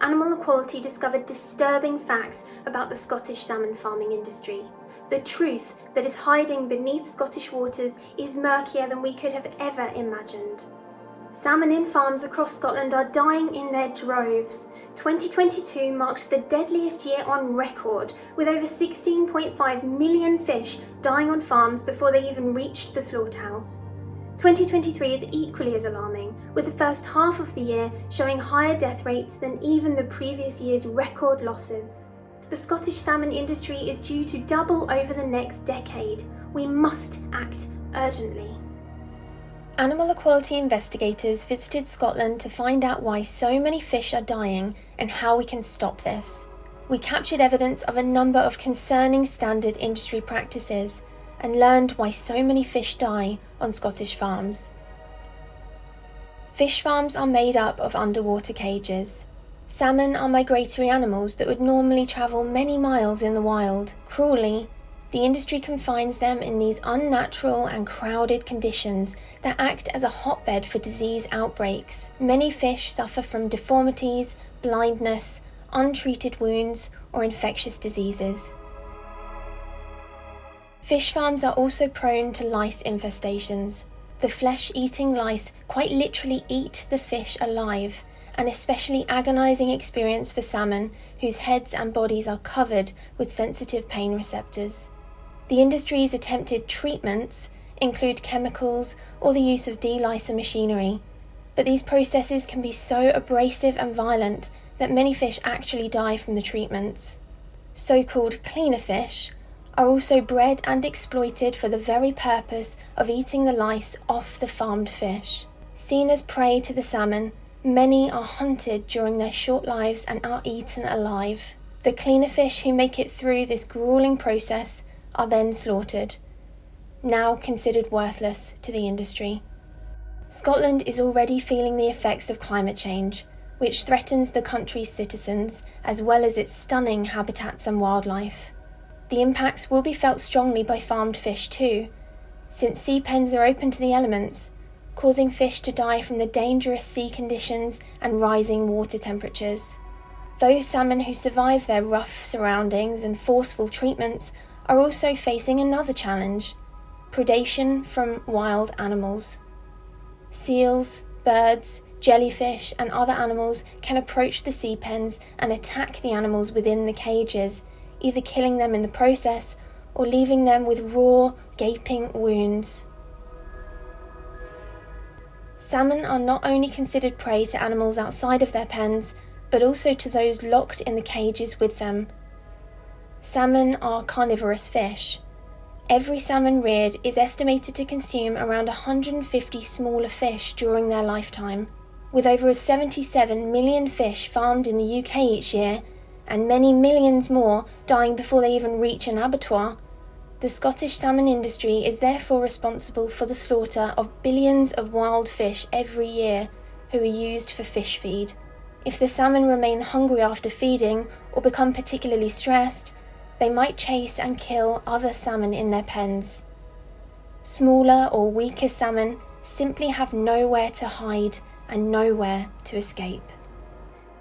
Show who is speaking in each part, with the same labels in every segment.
Speaker 1: Animal Equality discovered disturbing facts about the Scottish salmon farming industry. The truth that is hiding beneath Scottish waters is murkier than we could have ever imagined. Salmon in farms across Scotland are dying in their droves. 2022 marked the deadliest year on record, with over 16.5 million fish dying on farms before they even reached the slaughterhouse. 2023 is equally as alarming, with the first half of the year showing higher death rates than even the previous year's record losses. The Scottish salmon industry is due to double over the next decade. We must act urgently. Animal equality investigators visited Scotland to find out why so many fish are dying and how we can stop this. We captured evidence of a number of concerning standard industry practices and learned why so many fish die on Scottish farms. Fish farms are made up of underwater cages. Salmon are migratory animals that would normally travel many miles in the wild. Cruelly, the industry confines them in these unnatural and crowded conditions that act as a hotbed for disease outbreaks. Many fish suffer from deformities, blindness, untreated wounds, or infectious diseases. Fish farms are also prone to lice infestations. The flesh-eating lice quite literally eat the fish alive, an especially agonising experience for salmon whose heads and bodies are covered with sensitive pain receptors. The industry's attempted treatments include chemicals or the use of de-licer machinery, but these processes can be so abrasive and violent that many fish actually die from the treatments. So-called cleaner fish are also bred and exploited for the very purpose of eating the lice off the farmed fish. Seen as prey to the salmon, many are hunted during their short lives and are eaten alive. The cleaner fish who make it through this grueling process are then slaughtered, now considered worthless to the industry. Scotland is already feeling the effects of climate change, which threatens the country's citizens as well as its stunning habitats and wildlife. The impacts will be felt strongly by farmed fish too, since sea pens are open to the elements, causing fish to die from the dangerous sea conditions and rising water temperatures. Those salmon who survive their rough surroundings and forceful treatments are also facing another challenge: predation from wild animals. Seals, birds, jellyfish and other animals can approach the sea pens and attack the animals within the cages, either killing them in the process or leaving them with raw, gaping wounds. Salmon are not only considered prey to animals outside of their pens, but also to those locked in the cages with them. Salmon are carnivorous fish. Every salmon reared is estimated to consume around 150 smaller fish during their lifetime. With over 77 million fish farmed in the UK each year, and many millions more dying before they even reach an abattoir, the Scottish salmon industry is therefore responsible for the slaughter of billions of wild fish every year who are used for fish feed. If the salmon remain hungry after feeding or become particularly stressed, they might chase and kill other salmon in their pens. Smaller or weaker salmon simply have nowhere to hide and nowhere to escape.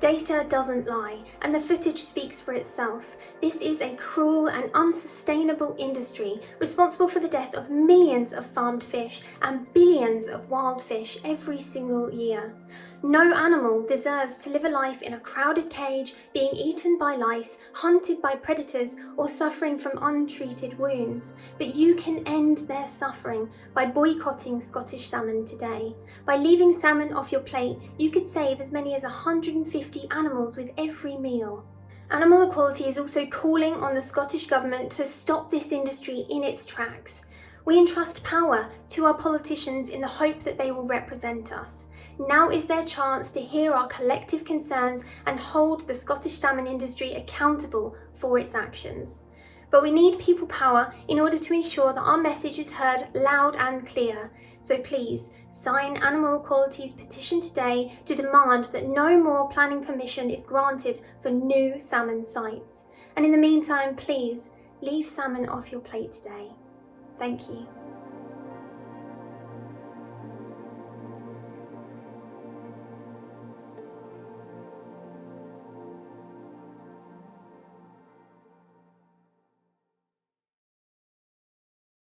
Speaker 1: Data doesn't lie, and the footage speaks for itself. This is a cruel and unsustainable industry responsible for the death of millions of farmed fish and billions of wild fish every single year. No animal deserves to live a life in a crowded cage, being eaten by lice, hunted by predators, or suffering from untreated wounds. But you can end their suffering by boycotting Scottish salmon today. By leaving salmon off your plate, you could save as many as 150 animals with every meal. Animal Equality is also calling on the Scottish Government to stop this industry in its tracks. We entrust power to our politicians in the hope that they will represent us. Now is their chance to hear our collective concerns and hold the Scottish salmon industry accountable for its actions. But we need people power in order to ensure that our message is heard loud and clear. So please, sign Animal Equality's petition today to demand that no more planning permission is granted for new salmon sites. And in the meantime, please, leave salmon off your plate today. Thank you.